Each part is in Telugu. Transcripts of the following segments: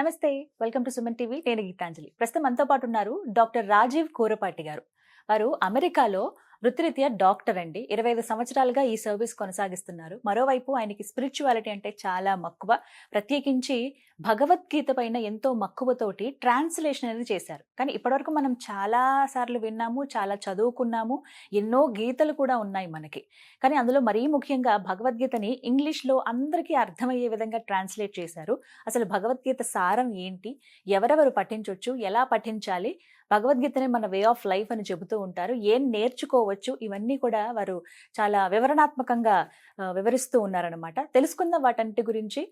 నమస్తే. Welcome to Suman TV. నేను గీతాంజలి. ప్రస్తుతం మనతో పాటు ఉన్నారు డాక్టర్ రాజీవ్ కోరపాటి గారు. వారు అమెరికాలో వృత్తిరీత్యా డాక్టర్ అండి. 25 సంవత్సరాలుగా ఈ సర్వీస్ కొనసాగిస్తున్నారు. మరోవైపు ఆయనకి స్పిరిచువాలిటీ అంటే చాలా మక్కువ. ప్రత్యేకించి భగవద్గీత పైన ఎంతో మక్కువతోటి ట్రాన్స్లేషన్ అనేది చేశారు. కానీ ఇప్పటివరకు మనం చాలా సార్లు విన్నాము, చాలా చదువుకున్నాము, ఎన్నో గీతలు కూడా ఉన్నాయి మనకి. కానీ అందులో మరీ ముఖ్యంగా భగవద్గీతని ఇంగ్లీష్లో అందరికీ అర్థమయ్యే విధంగా ట్రాన్స్లేట్ చేశారు. అసలు భగవద్గీత సారం ఏంటి, ఎవరెవరు పఠించవచ్చు, ఎలా పఠించాలి, భగవద్గీతనే మన వే ఆఫ్ లైఫ్ అని చెబుతూ ఉంటారు, ఏం నేర్చుకోవచ్చు, ఇవన్నీ కూడా వారు చాలా వివరణాత్మకంగా వివరిస్తూ ఉన్నారనమాట. తెలుసుకుందాం వాటంటి గురించి.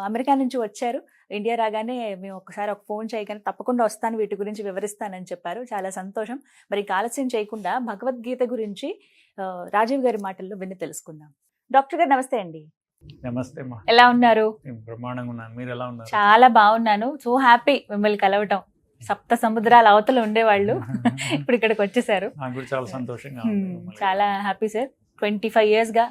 అమెరికా నుంచి వచ్చారు. ఇండియా రాగానే మేము ఒకసారి ఒక ఫోన్ చేయగానే తప్పకుండా వస్తాను, వీటి గురించి వివరిస్తానని చెప్పారు. చాలా సంతోషం. మరి ఆలస్యం చేయకుండా భగవద్గీత గురించి రాజీవ్ గారి మాటల్లో విని తెలుసుకుందాం. డాక్టర్ గారు నమస్తే అండి. నమస్తే. ఎలా ఉన్నారు? బ్రహ్మాండంగా ఉన్నాను. మీరు ఎలా ఉన్నారు? చాలా బాగున్నాను. సో హ్యాపీ మిమ్మల్ని కలవటం. సప్త సముద్రాల అవతల ఉండేవాళ్ళు ఇప్పుడు ఇక్కడికి వచ్చేసారు. చాలా సంతోషంగా, చాలా హ్యాపీ సార్. 25 years గా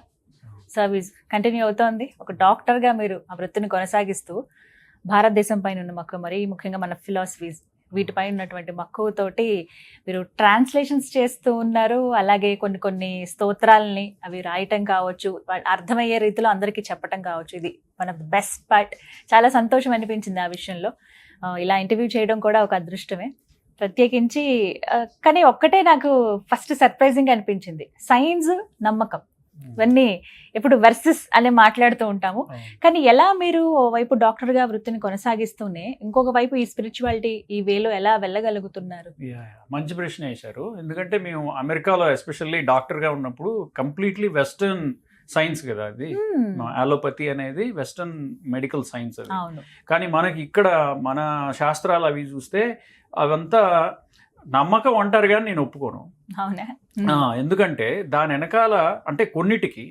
సర్వీస్ కంటిన్యూ అవుతోంది. ఒక డాక్టర్ గా మీరు ఆ వృత్తిని కొనసాగిస్తూ భారతదేశం పైన ఉన్న మక్కువ, మరీ ముఖ్యంగా మన ఫిలాసఫీస్ వీటిపై ఉన్నటువంటి మక్కువతోటి మీరు ట్రాన్స్లేషన్స్ చేస్తూ ఉన్నారు. అలాగే కొన్ని కొన్ని స్తోత్రాలని అవి రాయటం కావచ్చు, అర్థమయ్యే రీతిలో అందరికీ చెప్పటం కావచ్చు. ఇది one of the best part. చాలా సంతోషం అనిపించింది ఆ విషయంలో. ఇలా ఇంటర్వ్యూ చేయడం కూడా ఒక అదృష్టమే. ప్రత్యేకించి కానీ ఒక్కటే నాకు ఫస్ట్ సర్ప్రైజింగ్ అనిపించింది, సైన్స్, నమ్మకం. ఇవన్నీ ఎప్పుడు వర్సెస్ అనే మాట్లాడుతూ ఉంటాము. కానీ ఎలా మీరు వైపు డాక్టర్గా వృత్తిని కొనసాగిస్తూనే ఇంకొక వైపు ఈ స్పిరిచువాలిటీ ఈ వేలో ఎలా వెళ్ళగలుగుతున్నారు? మంచి ప్రశ్న వేశారు. ఎందుకంటే మేము అమెరికాలో ఎస్పెషల్లీ డాక్టర్గా ఉన్నప్పుడు కంప్లీట్లీ వెస్టర్న్ సైన్స్ కదా అది. అలోపతి అనేది వెస్టర్న్ మెడికల్ సైన్స్ అది. కానీ మనకి ఇక్కడ మన శాస్త్రాలు అవి చూస్తే అవంతా నమ్మకం అంటారు కానీ నేను ఒప్పుకోను. ఎందుకంటే దాని వెనకాల అంటే కొన్నిటికి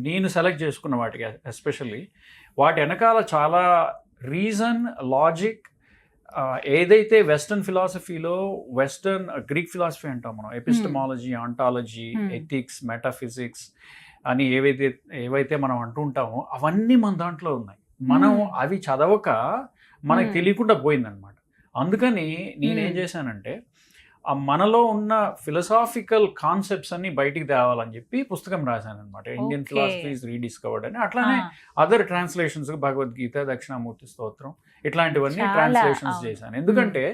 నేను సెలెక్ట్ చేసుకున్న వాటికి ఎస్పెషల్లీ వాటి వెనకాల చాలా రీజన్, లాజిక్, ఏదైతే వెస్టర్న్ ఫిలాసఫీలో వెస్టర్న్ గ్రీక్ ఫిలాసఫీ అంటాం మనం, ఎపిస్టమాలజీ, ఆంటాలజీ, ఎథిక్స్, మెటాఫిజిక్స్ అని ఏవైతే మనం అంటుంటామో అవన్నీ మన దాంట్లో ఉన్నాయి. మనం అవి చదవక మనకు తెలియకుండా పోయిందనమాట. అందుకని నేనేం చేశానంటే మనలో ఉన్న ఫిలసాఫికల్ కాన్సెప్ట్స్ అన్ని బయటికి తేవాలని చెప్పి పుస్తకం రాశాను అనమాట, ఇండియన్ ఫిలాసఫీస్ రీడిస్కవర్డ్ అని. అట్లానే అదర్ ట్రాన్స్లేషన్స్, భగవద్గీత, దక్షిణామూర్తి స్తోత్రం, ఇట్లాంటివన్నీ ట్రాన్స్లేషన్స్ చేశాను. ఎందుకంటే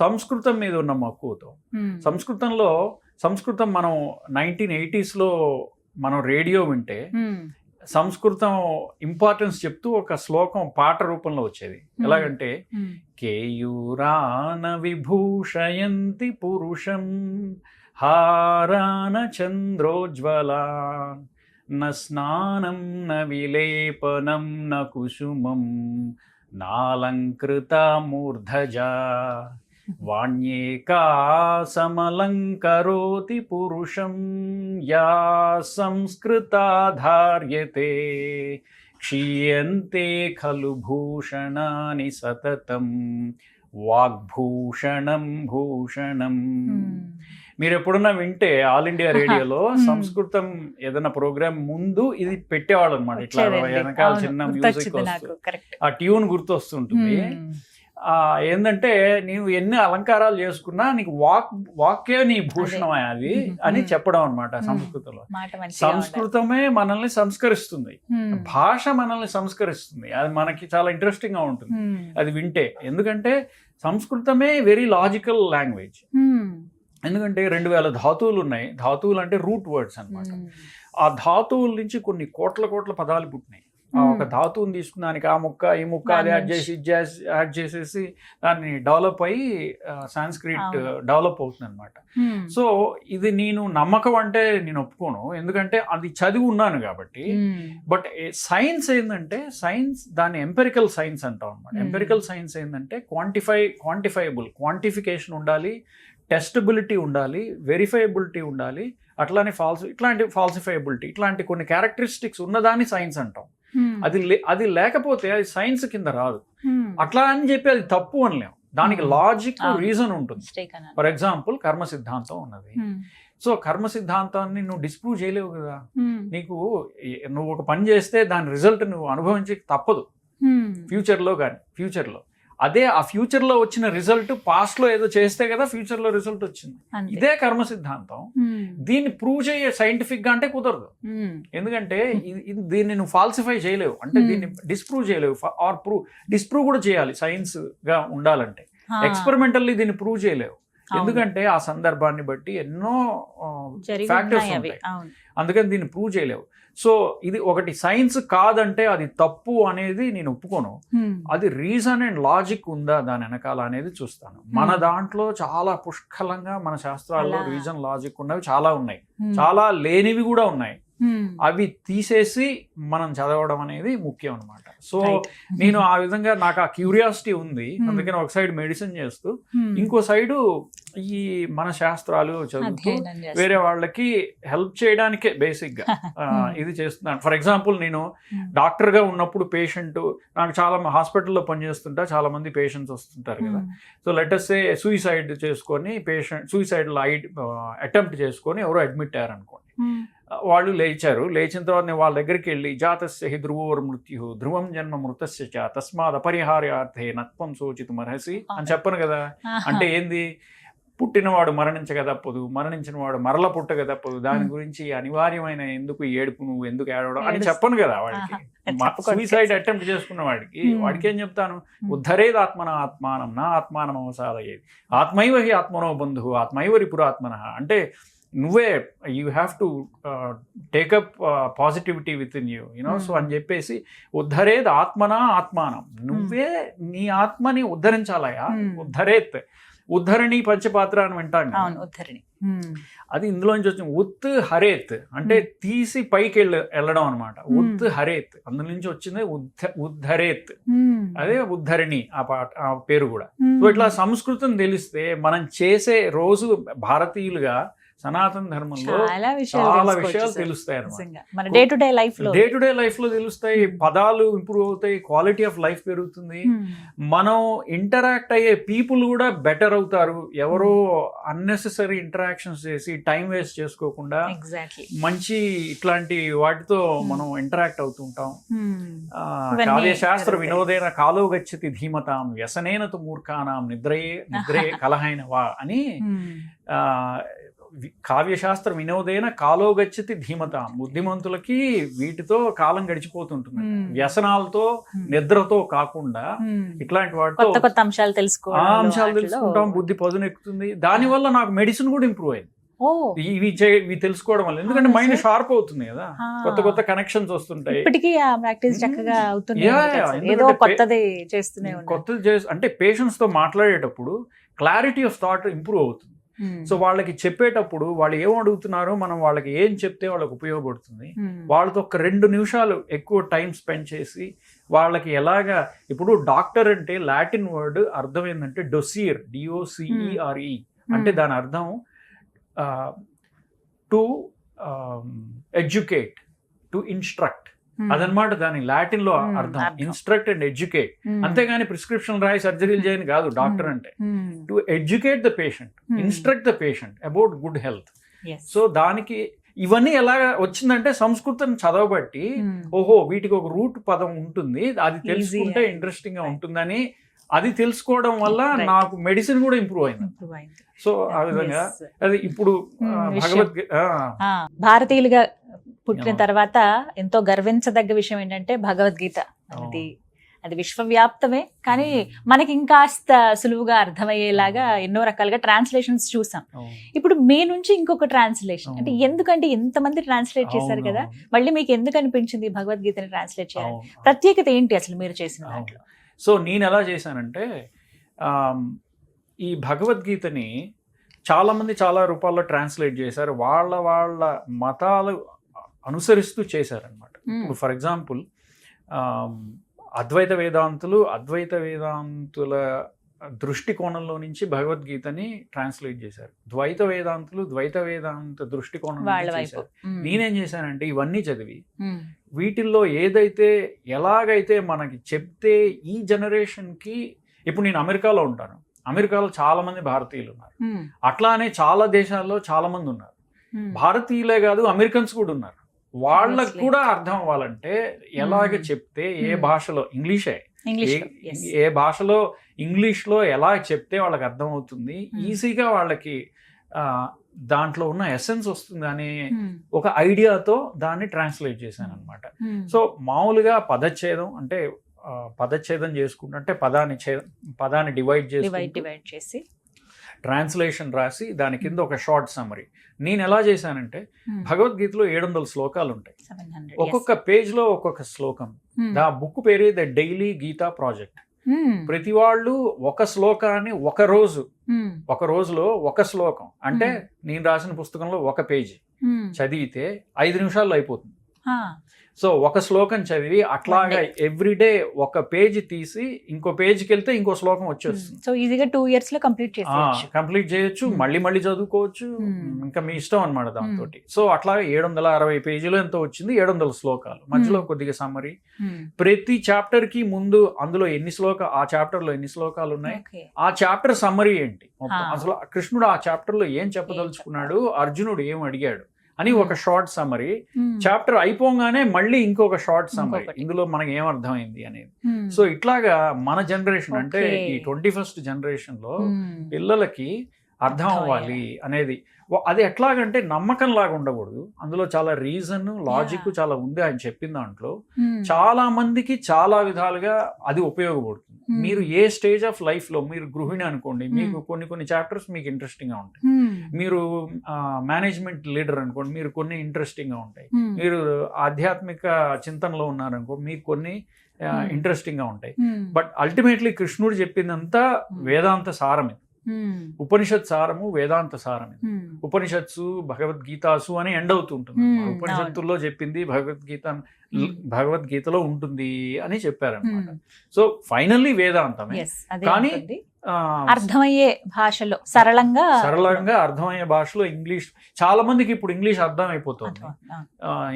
సంస్కృతం మీద ఉన్న మక్కువతో. సంస్కృతం మనం 1980s మనం రేడియో వింటే సంస్కృతం ఇంపార్టెన్స్ చెప్తూ ఒక శ్లోకం పాట రూపంలో వచ్చేది. ఎలాగంటే కేయూరాన విభూషయంతి పురుషం హారాన చంద్రోజ్వలా న స్నానం న విలేపనం న కుసుమం నాలంకృత మూర్ధజా వాణ్యేకా సమలంకరోతి పురుషం యా సంస్కృతా ధార్యతే క్షీయంతే ఖలు భూషణాని సతతం వాగ్భూషణం భూషణం. మీరు ఎప్పుడన్నా వింటే ఆల్ ఇండియా రేడియోలో సంస్కృతం ఏదైనా ప్రోగ్రామ్ ముందు ఇది పెట్టేవాళ్ళు అనమాట. ఇట్లా వెనకాల చిన్న మ్యూజిక్ ఆ ట్యూన్ గుర్తొస్తుంటుంది. ఏంటంటే నీవు ఎన్ని అలంకారాలు చేసుకున్నా నీకు వాక్యే నీ భూషణం అది అని చెప్పడం అనమాట. సంస్కృతమే మనల్ని సంస్కరిస్తుంది, భాష మనల్ని సంస్కరిస్తుంది. అది మనకి చాలా ఇంట్రెస్టింగ్ గా ఉంటుంది అది వింటే. ఎందుకంటే సంస్కృతమే వెరీ లాజికల్ లాంగ్వేజ్. ఎందుకంటే 2000 ధాతువులు ఉన్నాయి. ధాతువులు అంటే రూట్ వర్డ్స్ అనమాట. ఆ ధాతువుల నుంచి కొన్ని కోట్ల పదాలు పుట్టినాయి. ఒక ధాతువుని తీసుకున్న దానికి ఆ ముక్క ఈ ముక్క అది యాడ్ చేసేసి దాన్ని డెవలప్ అయ్యి సాంస్క్రిట్ డెవలప్ అవుతుంది అనమాట. సో ఇది నేను నమ్మకం అంటే నేను ఒప్పుకోను, ఎందుకంటే అది చదివి ఉన్నాను కాబట్టి. బట్ సైన్స్ ఏంటంటే దాన్ని ఎంపెరికల్ సైన్స్ అంటాం అనమాట. ఎంపెరికల్ సైన్స్ ఏంటంటే క్వాంటిఫైబుల్, క్వాంటిఫికేషన్ ఉండాలి, టెస్టబిలిటీ ఉండాలి, వెరిఫైబిలిటీ ఉండాలి, అట్లానే ఇట్లాంటి ఫాల్సిఫైబిలిటీ, ఇట్లాంటి కొన్ని క్యారెక్టరిస్టిక్స్ ఉన్నదాన్ని సైన్స్ అంటాం. అది లేకపోతే అది సైన్స్ కింద రాదు. అట్లా అని చెప్పి అది తప్పు అనలేం. దానికి లాజిక్, రీజన్ ఉంటుంది. ఫర్ ఎగ్జాంపుల్ కర్మ సిద్ధాంతం ఉన్నది. సో కర్మ సిద్ధాంతాన్ని నువ్వు డిస్ప్రూవ్ చేయలేవు కదా. నువ్వు ఒక పని చేస్తే దాని రిజల్ట్ నువ్వు అనుభవించి తప్పదు ఫ్యూచర్లో. అదే ఆ ఫ్యూచర్ లో వచ్చిన రిజల్ట్ పాస్ట్ లో ఏదో చేస్తే కదా ఫ్యూచర్ లో రిజల్ట్ వచ్చింది. అంతే. ఇదే కర్మ సిద్ధాంతం. దీన్ని ప్రూవ్ చేయ సైంటిఫిక్ గా అంటే కుదరదు. ఎందుకంటే దీన్ని నువ్వు ఫాల్సిఫై చేయలేవు, అంటే దీన్ని డిస్ప్రూవ్ చేయలేవు, ఆర్ డిస్ప్రూవ్ కూడా చేయాలి సైన్స్ గా ఉండాలంటే. ఎక్స్పెరిమెంటల్లీ దీన్ని ప్రూవ్ చేయలేవు, ఎందుకంటే ఆ సందర్భాన్ని బట్టి ఎన్నో ఫ్యాక్టర్స్ ఉంటాయి. అందుకని దీన్ని ప్రూవ్ చేయలేవు. సో ఇది ఒకటి సైన్స్ కాదంటే అది తప్పు అనేది నేను ఒప్పుకోను. అది రీజన్ అండ్ లాజిక్ ఉందా దాని వెనకాల అనేది చూస్తాను. మన దాంట్లో చాలా పుష్కలంగా మన శాస్త్రాల్లో రీజన్ లాజిక్ ఉన్నవి చాలా ఉన్నాయి, చాలా లేనివి కూడా ఉన్నాయి. అవి తీసేసి మనం చదవడం అనేది ముఖ్యం అన్నమాట. సో నేను ఆ విధంగా నాకు ఆ క్యూరియాసిటీ ఉంది, అందుకని ఒక సైడ్ మెడిసిన్ చేస్తూ ఇంకో సైడు ఈ మన శాస్త్రాలు చదువుతూ వేరే వాళ్ళకి హెల్ప్ చేయడానికే బేసిక్ గా ఇది చేస్తున్నాను. ఫర్ ఎగ్జాంపుల్ నేను డాక్టర్ గా ఉన్నప్పుడు పేషెంట్, నాకు చాలా హాస్పిటల్లో పనిచేస్తుంటా, చాలా మంది పేషెంట్స్ వస్తుంటారు కదా. సో లెటస్ సే సూసైడ్ చేసుకొని సూసైడ్ అటెంప్ట్ చేసుకొని ఎవరో అడ్మిట్ అయ్యారు అనుకోండి. వాళ్ళు లేచారు, లేచిన తర్వాత నేను వాళ్ళ దగ్గరికి వెళ్ళి జాతస్య హి ధ్రువోర్ మృత్యు ధ్రువం జన్మ మృతస్య చ తస్మాద్ అపరిహార్యార్థే నత్వం శోచితుమర్హసి అని చెప్పను కదా. అంటే ఏంది, పుట్టినవాడు మరణించక తప్పదు, మరణించిన వాడు మరల పుట్టక తప్పదు, దాని గురించి అనివార్యమైన ఎందుకు ఏడుపు, నువ్వు ఎందుకు ఏడవడం అని చెప్పను కదా వాడికి. సూసైడ్ అటెంప్ట్ చేసుకున్న వాడికి ఏం చెప్తాను, ఉద్ధరేది ఆత్మన ఆత్మానం నా ఆత్మానం అవసాదయ్యేది ఆత్మైవ హి ఆత్మనో బంధువు ఆత్మైవ రిపురాత్మన. అంటే నువ్వే you have to take up positivity with in you, you know. So అని చెప్పేసి ఉద్ధరేది ఆత్మనా ఆత్మానం, నువ్వే నీ ఆత్మని ఉద్ధరించాలయా. ఉద్ధరేత్, ఉద్ధరణి పంచపాత్ర అని వింటాం, అది ఇందులోంచి వచ్చింది. ఉత్ హరేత్ అంటే తీసి పైకి వెళ్ళడం అనమాట. ఉత్ హరేత్ అందులో నుంచి వచ్చింది ఉద్ధరేత్, అదే ఉద్ధరణి ఆ పేరు కూడా. సో ఇట్లా సంస్కృతం తెలిస్తే మనం చేసే రోజు భారతీయులుగా సనాతన ధర్మంలో చాలా విషయాలు తెలుస్తాయి అన్నమాట. డే టు డే లైఫ్ లో తెలుస్తాయి, పదాలు ఇంప్రూవ్ అవుతాయి, క్వాలిటీ ఆఫ్ లైఫ్ పెరుగుతుంది. మనం ఇంటరాక్ట్ అయ్యే పీపుల్ కూడా బెటర్ అవుతారు. ఎవరో అన్నెసెసరీ ఇంటరాక్షన్స్ చేసి టైం వేస్ట్ చేసుకోకుండా మంచి ఇట్లాంటి వాటితో మనం ఇంటరాక్ట్ అవుతుంటాం. కావ్యశాస్త్ర వినోదేన కాలో గచ్చతి ధీమతాం వ్యసనేన తు మూర్ఖానాం నిద్రే కలహైన వా అని కావ్యశాస్త్ర వినోదేన కాలో గచ్చతి ధీమతాం, బుద్ధిమంతులకి వీటితో కాలం గడిచిపోతుంటుంది. వ్యసనాలతో నిద్రతో కాకుండా ఇట్లాంటి వాటితో కొత్త అంశాలు తెలుసుకుంటాం, బుద్ధి పదునెక్కుతుంది. దానివల్ల నాకు మెడిసిన్ కూడా ఇంప్రూవ్ అయింది ఇవి తెలుసుకోవడం వల్ల. ఎందుకంటే మైండ్ షార్ప్ అవుతుంది కదా, కొత్త కొత్త కనెక్షన్స్ వస్తుంటాయి. కొత్తది అంటే పేషెంట్స్ తో మాట్లాడేటప్పుడు క్లారిటీ ఆఫ్ థాట్ ఇంప్రూవ్ అవుతుంది. సో వాళ్ళకి చెప్పేటప్పుడు వాళ్ళు ఏం అడుగుతున్నారో మనం వాళ్ళకి ఏం చెప్తే వాళ్ళకి ఉపయోగపడుతుంది. వాళ్ళతో ఒక 2 నిమిషాలు ఎక్కువ టైం స్పెండ్ చేసి వాళ్ళకి ఎలాగా, ఇప్పుడు డాక్టర్ అంటే లాటిన్ వర్డ్ అర్థం ఏంటంటే డొసియర్, DOCERE, అంటే దాని అర్థం టు ఎడ్యుకేట్, టు ఇన్స్ట్రక్ట్, అదనమాట దాని లాటిన్ లో అర్థం. ఇన్స్ట్రక్ట్ అండ్ ఎడ్యుకేట్, అంతేగాని ప్రిస్క్రిప్షన్ రాయి సర్జరీలు చేయని కాదు డాక్టర్ అంటే. To educate the patient, instruct the patient about good health. So దానికి ఇవన్నీ ఎలా వచ్చిందంటే సంస్కృతం చదవబట్టి, ఓహో వీటికి ఒక రూట్ పదం ఉంటుంది, అది తెలుసుకుంటే ఇంట్రెస్టింగ్ గా ఉంటుందని అది తెలుసుకోవడం వల్ల నాకు మెడిసిన్ కూడా ఇంప్రూవ్ అయింది. సో ఆ విధంగా అది ఇప్పుడు భారతీయులుగా పుట్టిన తర్వాత ఎంతో గర్వించదగ్గ విషయం ఏంటంటే భగవద్గీత అనేది, అది విశ్వవ్యాప్తమే. కానీ మనకి ఇంకాస్త సులువుగా అర్థమయ్యేలాగా ఎన్నో రకాలుగా ట్రాన్స్లేషన్స్ చూసాం. ఇప్పుడు మీ నుంచి ఇంకొక ట్రాన్స్లేషన్, అంటే ఎందుకంటే ఎంతమంది ట్రాన్స్లేట్ చేశారు కదా, మళ్ళీ మీకు ఎందుకు అనిపించింది భగవద్గీతని ట్రాన్స్లేట్ చేయాలి? ప్రత్యేకత ఏంటి అసలు మీరు చేసిన దాంట్లో? సో నేను ఎలా చేశానంటే, ఈ భగవద్గీతని చాలామంది చాలా రూపాల్లో ట్రాన్స్లేట్ చేశారు, వాళ్ళ మతాలు అనుసరిస్తూ చేశారనమాట. ఇప్పుడు ఫర్ ఎగ్జాంపుల్ అద్వైత వేదాంతుల దృష్టికోణంలో నుంచి భగవద్గీతని ట్రాన్స్లేట్ చేశారు. ద్వైత వేదాంత దృష్టికోణంలో చేశారు. నేనేం చేశానంటే ఇవన్నీ చదివి వీటిల్లో ఏదైతే ఎలాగైతే మనకి చెప్తే ఈ జనరేషన్కి, ఇప్పుడు నేను అమెరికాలో ఉంటాను, అమెరికాలో చాలా మంది భారతీయులు ఉన్నారు, అట్లానే చాలా దేశాల్లో చాలా మంది ఉన్నారు. భారతీయులే కాదు అమెరికన్స్ కూడా ఉన్నారు. వాళ్ళకు కూడా అర్థం అవ్వాలంటే ఎలాగ చెప్తే, ఏ భాషలో, ఇంగ్లీషే ఏ భాషలో ఇంగ్లీష్లో ఎలా చెప్తే వాళ్ళకి అర్థమవుతుంది, ఈజీగా వాళ్ళకి దాంట్లో ఉన్న ఎసెన్స్ వస్తుంది అనే ఒక ఐడియాతో దాన్ని ట్రాన్స్లేట్ చేశాను అనమాట. సో మామూలుగా పదచ్ఛేదం అంటే పదచ్ఛేదం చేసుకుంటే పదాన్ని డివైడ్ చేసి ట్రాన్స్లేషన్ రాసి దాని కింద ఒక షార్ట్ సమ్మరీ. నేను ఎలా చేశానంటే భగవద్గీతలో 700 శ్లోకాలు ఉంటాయి, ఒక్కొక్క పేజ్ లో ఒక్కొక్క శ్లోకం. దా బుక్ పేరే ద డైలీ గీతా ప్రాజెక్ట్. ప్రతి వాళ్ళు ఒక శ్లోకాన్ని ఒక రోజులో ఒక శ్లోకం అంటే నేను రాసిన పుస్తకంలో ఒక పేజీ చదివితే 5 నిమిషాల్లో అయిపోతుంది. సో ఒక శ్లోకం చదివి అట్లాగా ఎవ్రీడే ఒక పేజీ తీసి ఇంకో పేజీకి వెళ్తే ఇంకో శ్లోకం వచ్చేస్తుంది. సో ఈజీగా 2 years లో కంప్లీట్ చేయొచ్చు, మళ్ళీ చదువుకోవచ్చు, ఇంకా మీ ఇష్టం అనమాట దాంతో. సో అట్లాగా 760 పేజీలు ఎంతో వచ్చింది, 700 శ్లోకాలు, మధ్యలో కొద్దిగా సమ్మరీ. ప్రతి చాప్టర్ కి ముందు అందులో ఆ చాప్టర్ లో ఎన్ని శ్లోకాలు ఉన్నాయి, ఆ చాప్టర్ సమ్మరీ ఏంటి, అసలు కృష్ణుడు ఆ చాప్టర్ లో ఏం చెప్పదలుచుకున్నాడు, అర్జునుడు ఏం అడిగాడు అని ఒక షార్ట్ సమ్మరీ. చాప్టర్ అయిపోగానే మళ్ళీ ఇంకొక షార్ట్ సమ్మరీ, ఇందులో మనకి ఏం అర్థమైంది అనేది. సో ఇట్లాగా మన జనరేషన్ అంటే ఈ 21st జనరేషన్ లో పిల్లలకి అర్థం అవ్వాలి అనేది. అది ఎట్లాగంటే నమ్మకం లాగా ఉండకూడదు, అందులో చాలా రీజన్ లాజిక్ చాలా ఉంది ఆయన చెప్పిన దాంట్లో. చాలా మందికి చాలా విధాలుగా అది ఉపయోగపడుతుంది. మీరు ఏ స్టేజ్ ఆఫ్ లైఫ్ లో, మీరు గృహిణి అనుకోండి, మీకు కొన్ని చాప్టర్స్ మీకు ఇంట్రెస్టింగ్ గా ఉంటాయి. మీరు మేనేజ్మెంట్ లీడర్ అనుకోండి, మీరు కొన్ని ఇంట్రెస్టింగ్ గా ఉంటాయి. మీరు ఆధ్యాత్మిక చింతనలో ఉన్నారనుకో, మీకు కొన్ని ఇంట్రెస్టింగ్ గా ఉంటాయి. బట్ అల్టిమేట్లీ కృష్ణుడు చెప్పిందంతా వేదాంత సారమే, ఉపనిషత్ సారము, వేదాంత సారమే. ఉపనిషత్సు భగవద్గీతాసు అని ఎండ్ అవుతుంటుంది. ఉపనిషత్తుల్లో చెప్పింది భగవద్గీతలో ఉంటుంది అని చెప్పారనమాట. సో ఫైనల్లీ వేదాంతమే, కానీ అర్థమయ్యే భాషలో సరళంగా అర్థమయ్యే భాషలో ఇంగ్లీష్. చాలా మందికి ఇప్పుడు ఇంగ్లీష్ అర్థం అయిపోతుంది,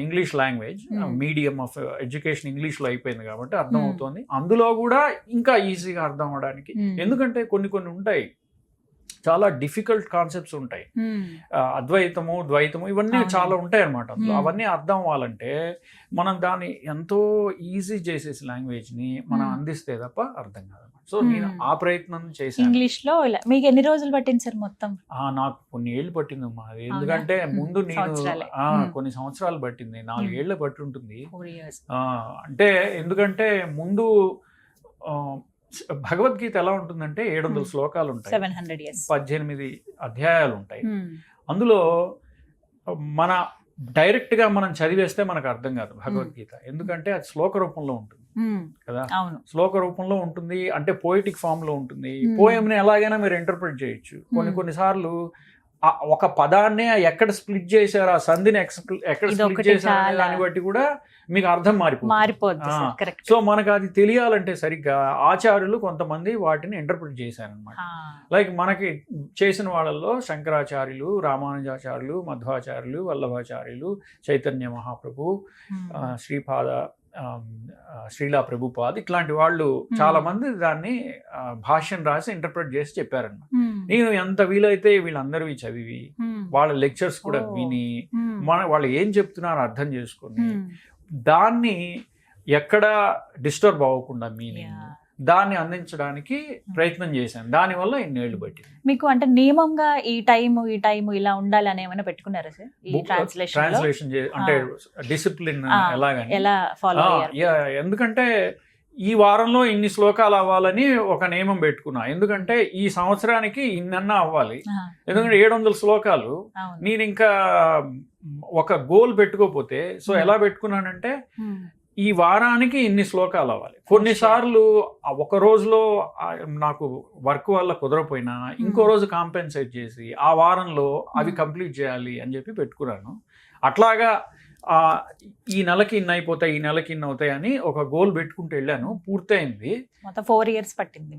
English language medium of education English లో అయిపోయింది కాబట్టి అర్థం అవుతుంది. అందులో కూడా ఇంకా ఈజీగా అర్థం అవడానికి, ఎందుకంటే కొన్ని ఉంటాయి చాలా డిఫికల్ట్ కాన్సెప్ట్స్ ఉంటాయి, అద్వైతము ద్వైతము ఇవన్నీ చాలా ఉంటాయి అన్నమాట. అవన్నీ అర్థం అవ్వాలంటే మనం దాన్ని ఎంతో ఈజీ చేసేసి లాంగ్వేజ్ ని మనం అందిస్తే తప్ప అర్థం కాదు. సో నేను ఆ ప్రయత్నం చేశాను. ఇంగ్లీష్ లో మీకు ఎన్ని రోజులు పట్టింది సార్ మొత్తం? నాకు కొన్ని ఏళ్ళు పట్టింది అమ్మా అది, ఎందుకంటే ముందు నేను కొన్ని సంవత్సరాలు పట్టింది, 4 ఏళ్ళు పట్టి ఉంటుంది. అంటే ఎందుకంటే ముందు భగవద్గీత ఎలా ఉంటుందంటే 700 శ్లోకాలు ఉంటాయి, 18 అధ్యాయాలు ఉంటాయి. అందులో మన డైరెక్ట్ గా మనం చదివేస్తే మనకు అర్థం కాదు భగవద్గీత, ఎందుకంటే అది శ్లోక రూపంలో ఉంటుంది కదా. శ్లోక రూపంలో ఉంటుంది అంటే పోయిటిక్ ఫామ్ లో ఉంటుంది. పోయంని ఎలాగైనా మీరు ఇంటర్ప్రిట్ చేయొచ్చు. కొన్ని ఒక పదాన్ని ఎక్కడ స్ప్లిట్ చేశారు, ఆ సంధిని ఎక్కడ స్ప్లిట్ చేశారు దాన్ని బట్టి కూడా మీకు అర్థం మారిపోతుంది. సో మనకు అది తెలియాలంటే సరిగ్గా ఆచార్యులు కొంతమంది వాటిని ఇంటర్ప్రిట్ చేశారనమాట. లైక్ మనకి చేసిన వాళ్ళల్లో శంకరాచార్యులు, రామానుజాచార్యులు, మధ్వాచార్యులు, వల్లభాచార్యులు, చైతన్య మహాప్రభు, శ్రీలా ప్రభుపాద్, ఇట్లాంటి వాళ్ళు చాలా మంది దాన్ని భాష్యం రాసి ఇంటర్ప్రిట్ చేసి చెప్పారన్నమాట. నేను ఎంత వీలైతే వీళ్ళందరివి చదివి వాళ్ళ లెక్చర్స్ కూడా విని వాళ్ళు ఏం చెప్తున్నారో అర్థం చేసుకొని దాన్ని ఎక్కడ డిస్టర్బ్ అవ్వకుండా మీనింగ్ దాన్ని అందించడానికి ప్రయత్నం చేశాను. దానివల్ల ఇన్నేళ్లు పట్టింది. మీకు అంటే నియమంగా ఈ టైము ఇలా ఉండాలి అని ఏమైనా పెట్టుకున్నారా సార్? ట్రాన్స్లేషన్ అంటే డిసిప్లిన్ ఎలా ఫాలో అయ్యారు? ఎందుకంటే ఈ వారంలో ఇన్ని శ్లోకాలు అవ్వాలని ఒక నియమం పెట్టుకున్నా. ఎందుకంటే ఈ సంవత్సరానికి ఇన్నన్నా అవ్వాలి, ఎందుకంటే 700 శ్లోకాలు. నేను ఇంకా ఒక గోల్ పెట్టుకోపోతే, సో ఎలా పెట్టుకున్నానంటే ఈ వారానికి ఇన్ని శ్లోకాలు అవ్వాలి. కొన్నిసార్లు ఒక రోజులో నాకు వర్క్ వల్ల కుదరపోయినా ఇంకో రోజు కాంపెన్సేట్ చేసి ఆ వారంలో అవి కంప్లీట్ చేయాలి అని చెప్పి పెట్టుకున్నాను. అట్లాగా ఈ నెలకి ఇన్ని అయిపోతాయి, ఈ నెలకి ఇన్ని అవుతాయి అని ఒక గోల్ పెట్టుకుంటూ వెళ్ళాను. పూర్తయింది. 4 years పట్టింది.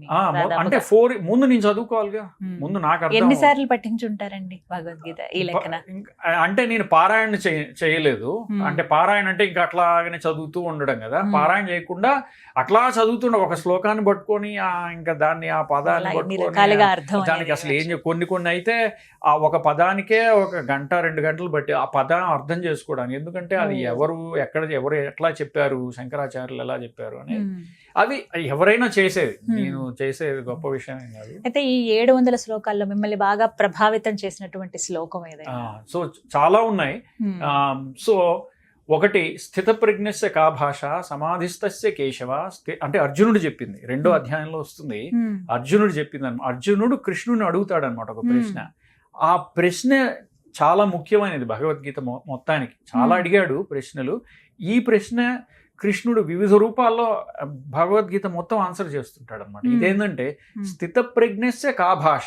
అంటే 4 ముందు నేను చదువుకోవాలిగా, ముందు నాకు ఎన్నిసార్లు పట్టించుంటారండి భగవద్గీత ఈ లెక్కన? అంటే నేను పారాయణ చేయలేదు. అంటే పారాయణ అంటే ఇంకా అట్లాగనే చదువుతూ ఉండడం కదా. పారాయణ చేయకుండా అట్లా చదువుతుండ ఒక శ్లోకాన్ని పట్టుకొని ఇంకా దాన్ని ఆ పదాన్ని పట్టుకొని దానికి అసలు ఏం కొన్ని అయితే ఆ ఒక పదానికే 1 గంట 2 గంటలు బట్టి ఆ పదాన్ని అర్థం చేసుకోవడానికి. ఎందుకంటే అది ఎవరు ఎట్లా చెప్పారు, శంకరాచార్యులు ఎలా చెప్పారు అనేది మ్మ్. అది ఎవరైనా చేసేది, నేను చేసేది గొప్ప విషయం ఏం కాదు. అయితే ఈ 700 శ్లోకాల్లో మిమ్మల్ని బాగా ప్రభావితం చేసినటువంటి శ్లోకం ఏదైనా? సో చాలా ఉన్నాయి. మ్మ్. సో ఒకటి, స్థిత ప్రజ్ఞస్య కా భాష సమాధిస్తస్య కేశవ. అంటే అర్జునుడు చెప్పింది, 2వ అధ్యాయంలో వస్తుంది. మ్మ్. అర్జునుడు చెప్పింది అనమాట. అర్జునుడు కృష్ణుని అడుగుతాడు అనమాట ఒక ప్రశ్న. ఆ ప్రశ్న చాలా ముఖ్యమైనది భగవద్గీత మొత్తానికి. చాలా అడిగాడు ప్రశ్నలు. ఈ ప్రశ్న కృష్ణుడు వివిధ రూపాల్లో భగవద్గీత మొత్తం ఆన్సర్ చేస్తుంటాడు అనమాట. ఇదేంటంటే స్థిత ప్రజ్ఞస్య కా భాష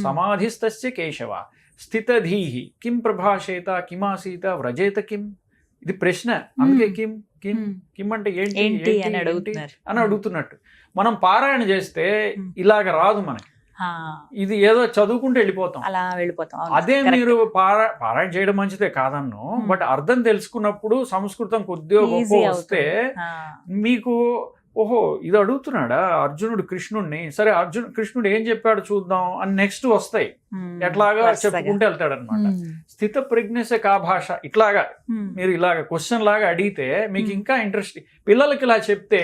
సమాధిస్తస్య కేశవ స్థితధీహి కిం ప్రభాషేత కిమాసీత వ్రజేత కిం. ఇది ప్రశ్న. అందుకే కిం కిం కిం అంటే ఏంటి అని అడుగుతున్నట్టు. మనం పారాయణ చేస్తే ఇలాగ రాదు మనకి. ఇది ఏదో చదువుకుంటూ వెళ్ళిపోతాం, అలా వెళ్ళిపోతాం. అదే మీరు పారాయణ చేయడం మంచిదే కాదన్ను, బట్ అర్థం తెలుసుకున్నప్పుడు సంస్కృతం కొద్దిగా గొప్ప వస్తే మీకు ఓహో ఇది అడుగుతున్నాడా అర్జునుడు కృష్ణుడిని, సరే కృష్ణుడు ఏం చెప్పాడు చూద్దాం అని నెక్స్ట్ వస్తాయి. ఎట్లాగా చెప్పుకుంటూ వెళ్తాడు అనమాట. స్థిత ప్రజ్ఞస్య కా భాష ఇట్లాగా మీరు ఇలాగ క్వశ్చన్ లాగా అడిగితే మీకు ఇంకా ఇంట్రెస్ట్. పిల్లలకి ఇలా చెప్తే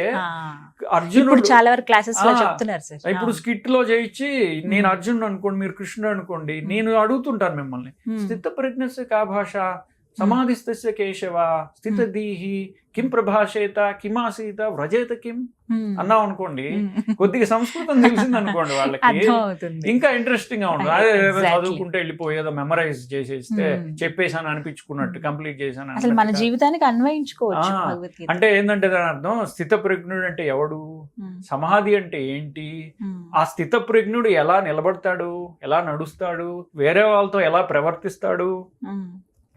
అర్జునుడు చాలా వరకు క్లాసెస్ లో చెప్తున్నారు సార్. ఇప్పుడు స్కిట్ లో చేయించి నేను అర్జునుడు అనుకోండి, మీరు కృష్ణుడు అనుకోండి, నేను అడుగుతుంటాను మిమ్మల్ని స్థిత ప్రజ్ఞస్య కా భాష సమాధిస్తస్య కేశవ స్థితధీహి కిం ప్రభాషేత కిమాసీత వ్రజేత కిం అన్నాం అనుకోండి, కొద్దిగా సంస్కృతం తెలిసింది అనుకోండి, వాళ్ళకి ఇంకా ఇంట్రెస్టింగ్ గా ఉంటుంది. అదే చదువుకుంటే వెళ్ళిపోయేదో మెమరైజ్ చేసేస్తే చెప్పేసాను అనిపించుకున్నట్టు, కంప్లీట్ చేశాను అసలు మన జీవితానికి అన్వయించుకోవచ్చు. అంటే ఏంటంటే దాని అర్థం స్థిత ప్రజ్ఞుడు అంటే ఎవడు, సమాధి అంటే ఏంటి, ఆ స్థిత ప్రజ్ఞుడు ఎలా నిలబడతాడు, ఎలా నడుస్తాడు, వేరే వాళ్ళతో ఎలా ప్రవర్తిస్తాడు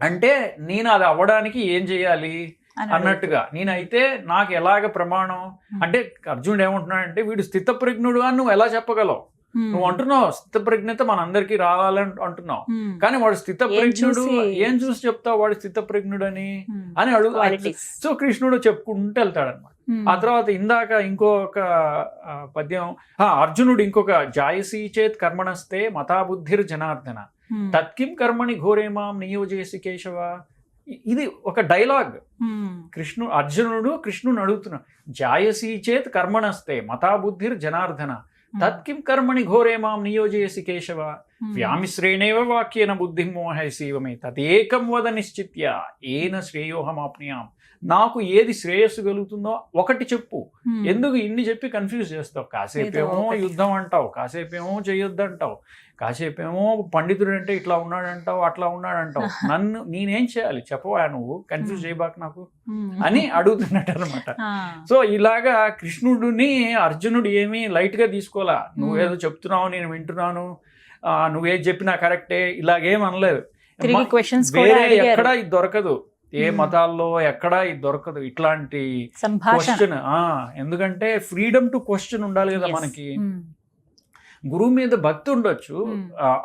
అంటే నేను అది అవ్వడానికి ఏం చేయాలి అన్నట్టుగా. నేనైతే నాకు ఎలాగ ప్రమాణం అంటే అర్జునుడు ఏమంటున్నాడంటే వీడు స్థిత ప్రజ్ఞుడు అని నువ్వు ఎలా చెప్పగలవు? నువ్వు అంటున్నావు స్థిత ప్రజ్ఞత మనందరికీ రావాలని అంటున్నావు, కానీ వాడు స్థిత ప్రజ్ఞుడు ఏం చూసి చెప్తావు వాడు స్థిత ప్రజ్ఞుడు అని అడుగు. సో కృష్ణుడు చెప్పుకుంటూ వెళ్తాడు అనమాట. ఆ తర్వాత ఇందాక ఇంకొక పద్యం, అర్జునుడు ఇంకొక జాయసీ చేత్ కర్మణస్తే మతాబుద్ధిర్ జనార్దన తత్కిం కర్మణి ఘోరేమాం నియోజేసి కేశవ. ఇది ఒక డైలాగ్. అర్జునుడు కృష్ణుని అడుగుతున్నాడు, జాయసీ చేత్ కర్మణస్తే మతాబుద్ధిర్ జనార్దన తత్కిం కర్మణి ఘోరేమాం నియోజేసి కేశవ వ్యామిశ్రేణేవ వాక్యేన బుద్ధిం మోహైసీవమే తదేకం వద నిశ్చిత్య ఏన శ్రేయోహమాప్నుయాం. నాకు ఏది శ్రేయస్సు కలుగుతుందో ఒకటి చెప్పు, ఎందుకు ఇన్ని చెప్పి కన్ఫ్యూజ్ చేస్తావు? కాసేపేమో యుద్ధం అంటావు, కాసేపేమో చేయొద్దంటావు, కాసేపేమో పండితుడు అంటే ఇట్లా ఉన్నాడంటావు, అట్లా ఉన్నాడంటావు. నేనేం చేయాలి చెప్పవా, నువ్వు కన్ఫ్యూజ్ చేయబాక నాకు అని అడుగుతున్నట్టు అనమాట. సో ఇలాగా కృష్ణుడిని అర్జునుడు ఏమీ లైట్ గా తీసుకోవాలా. నువ్వేదో చెప్తున్నావు నేను వింటున్నాను, నువ్వేది చెప్పినా కరెక్టే, ఇలాగేం అనలేదు. వేరే ఎక్కడా ఇది దొరకదు, ఏ మతాల్లో ఎక్కడా ఇది దొరకదు ఇట్లాంటి క్వశ్చన్. ఎందుకంటే ఫ్రీడమ్ టు క్వశ్చన్ ఉండాలి కదా మనకి. గురువు మీద భక్తి ఉండొచ్చు,